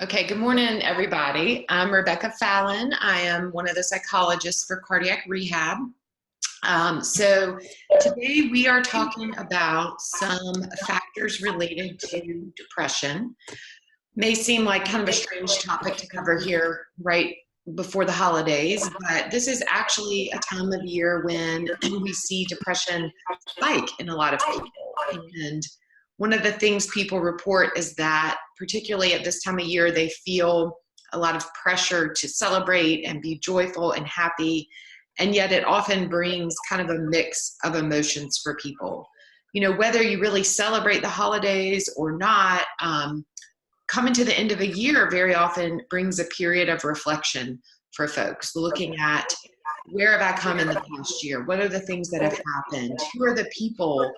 Okay, good morning, everybody. I'm Rebecca Fallon. I am one of the psychologists for cardiac rehab. So today we are talking about some factors related to depression. May seem like kind of a strange topic to cover here right before the holidays, but this is actually a time of year when we see depression spike in a lot of people. And one of the things people report is that, particularly at this time of year, they feel a lot of pressure to celebrate and be joyful and happy. And yet it often brings kind of a mix of emotions for people. You know, whether you really celebrate the holidays or not, coming to the end of a year very often brings a period of reflection for folks, looking at where have I come in the past year? What are the things that have happened? Who are the people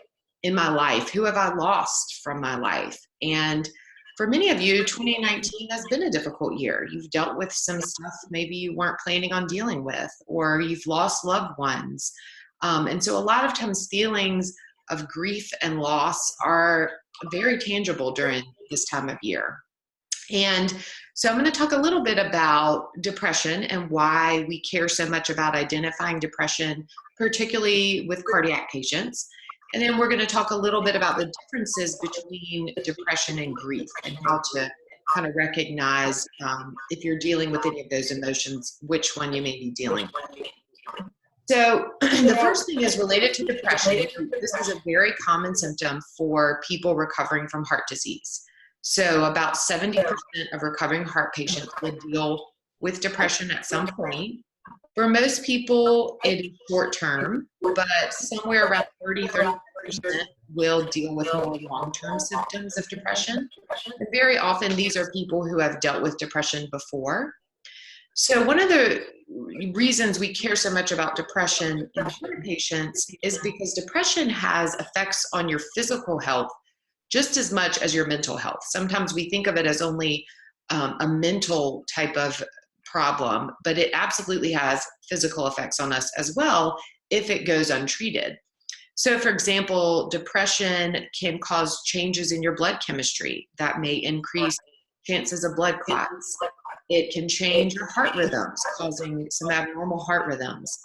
in my life? Who have I lost from my life? And for many of you, 2019 has been a difficult year. You've dealt with some stuff maybe you weren't planning on dealing with, or you've lost loved ones. And so a lot of times feelings of grief and loss are very tangible during this time of year. And so I'm going to talk a little bit about depression and why we care so much about identifying depression, particularly with cardiac patients. And then we're going to talk a little bit about the differences between depression and grief and how to kind of recognize if you're dealing with any of those emotions, which one you may be dealing with. So the first thing is related to depression. This is a very common symptom for people recovering from heart disease. So about 70% of recovering heart patients will deal with depression at some point. For most people, it is short term, but somewhere around 30% will deal with more long-term symptoms of depression. And very often, these are people who have dealt with depression before. So one of the reasons we care so much about depression in heart patients is because depression has effects on your physical health just as much as your mental health. Sometimes we think of it as only a mental type of problem, but it absolutely has physical effects on us as well if it goes untreated. So for example, depression can cause changes in your blood chemistry that may increase chances of blood clots. It can change your heart rhythms, causing some abnormal heart rhythms.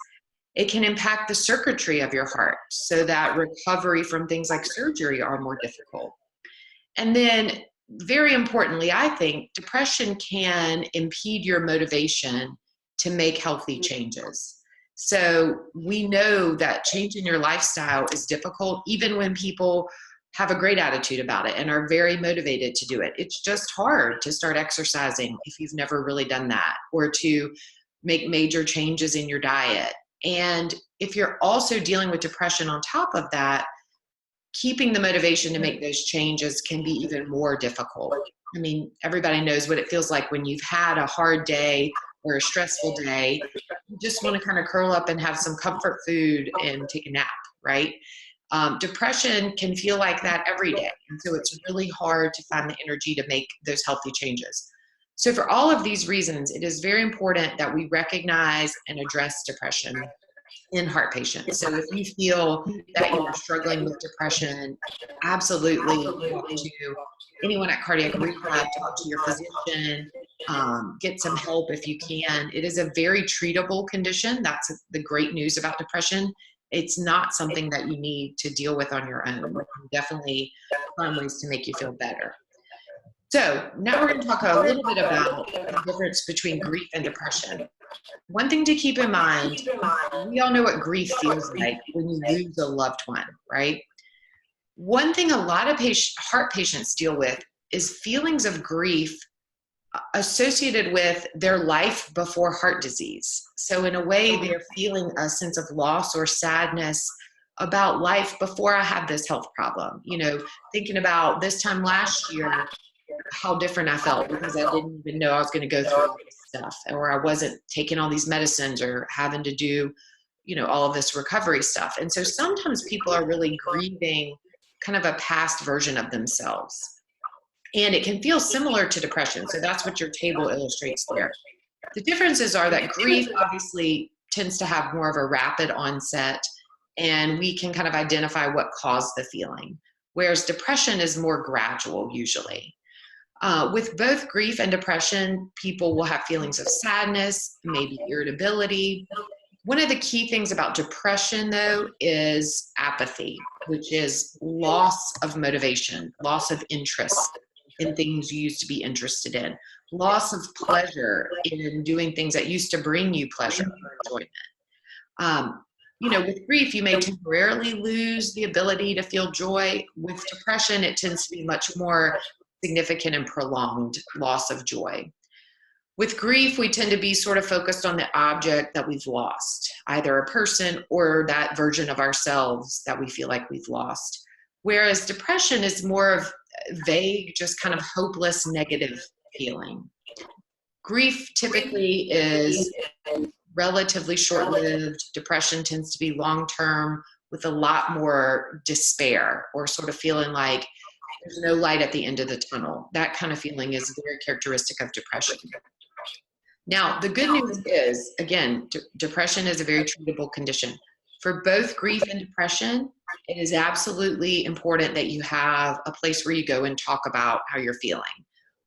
It can impact the circuitry of your heart so that recovery from things like surgery are more difficult. And then, very importantly, I think depression can impede your motivation to make healthy changes. So we know that changing your lifestyle is difficult, even when people have a great attitude about it and are very motivated to do it. It's just hard to start exercising if you've never really done that, or to make major changes in your diet. And if you're also dealing with depression on top of that, keeping the motivation to make those changes can be even more difficult. I mean, everybody knows what it feels like when you've had a hard day or a stressful day. You just want to kind of curl up and have some comfort food and take a nap, right? Depression can feel like that every day. And so it's really hard to find the energy to make those healthy changes. So for all of these reasons, it is very important that we recognize and address depression in heart patients. So if you feel that you're struggling with depression, absolutely talk to anyone at cardiac rehab, talk to your physician, get some help if you can. It is a very treatable condition. That's the great news about depression. It's not something that you need to deal with on your own. You can definitely find ways to make you feel better. So now we're going to talk a little bit about the difference between grief and depression. One thing to keep in mind, we all know what grief feels like when you lose a loved one, right? One thing a lot of heart patients deal with is feelings of grief associated with their life before heart disease. So in a way, they're feeling a sense of loss or sadness about life before I had this health problem. You know, thinking about this time last year, how different I felt because I didn't even know I was going to go through all this stuff, or I wasn't taking all these medicines or having to do, you know, all of this recovery stuff. And so sometimes people are really grieving kind of a past version of themselves. And it can feel similar to depression. So that's what your table illustrates there. The differences are that grief obviously tends to have more of a rapid onset, and we can kind of identify what caused the feeling, whereas depression is more gradual usually. With both grief and depression, people will have feelings of sadness, maybe irritability. One of the key things about depression, though, is apathy, which is loss of motivation, loss of interest in things you used to be interested in, loss of pleasure in doing things that used to bring you pleasure or enjoyment. With grief, you may temporarily lose the ability to feel joy. With depression, it tends to be much more significant and prolonged loss of joy. With grief, we tend to be sort of focused on the object that we've lost, either a person or that version of ourselves that we feel like we've lost. Whereas depression is more of vague, just kind of hopeless, negative feeling. Grief typically is relatively short-lived. Depression tends to be long-term with a lot more despair or sort of feeling like there's no light at the end of the tunnel. That kind of feeling is very characteristic of depression. Now, the good news is, again, depression is a very treatable condition. For both grief and depression, it is absolutely important that you have a place where you go and talk about how you're feeling,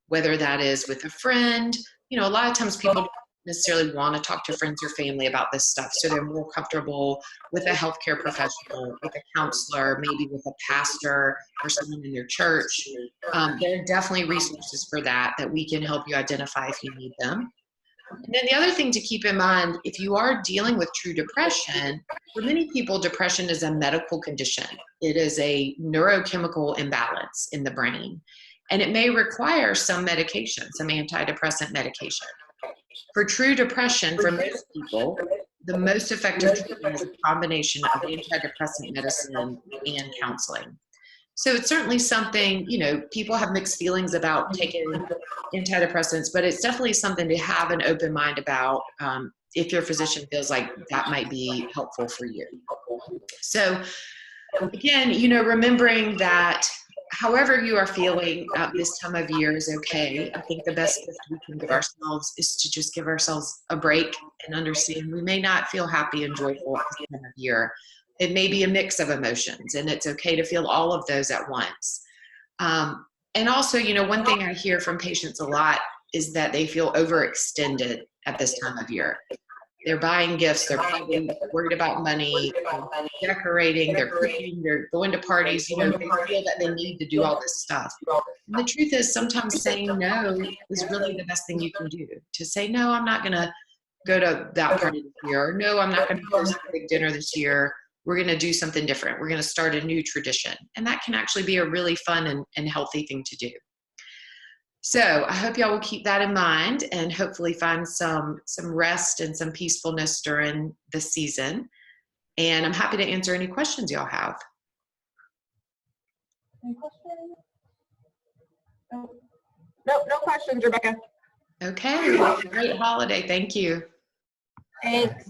whether that is with a friend. A lot of times people don't necessarily want to talk to friends or family about this stuff, so they're more comfortable with a healthcare professional, with a counselor, maybe with a pastor or someone in their church. There are definitely resources for that we can help you identify if you need them. And then the other thing to keep in mind, if you are dealing with true depression, for many people, depression is a medical condition. It is a neurochemical imbalance in the brain, and it may require some medication, some antidepressant medication. For true depression, for most people, the most effective treatment is a combination of antidepressant medicine and counseling. So it's certainly something, people have mixed feelings about taking antidepressants, but it's definitely something to have an open mind about if your physician feels like that might be helpful for you. So again, remembering that however you are feeling at this time of year is okay. I think the best gift we can give ourselves is to just give ourselves a break and understand we may not feel happy and joyful at this time of year. It may be a mix of emotions, and it's okay to feel all of those at once. And also, one thing I hear from patients a lot is that they feel overextended at this time of year. They're buying gifts, they're probably worried about money, they're decorating, they're cooking, they're going to parties, they feel that they need to do all this stuff. And the truth is, sometimes saying no is really the best thing you can do. To say, no, I'm not going to go to that party this year, or no, I'm not going to host a big dinner this year. We're going to do something different. We're going to start a new tradition. And that can actually be a really fun and healthy thing to do. So I hope y'all will keep that in mind and hopefully find some rest and some peacefulness during the season. And I'm happy to answer any questions y'all have. Any questions? No questions, Rebecca. Okay, well, great holiday. Thank you. Thanks.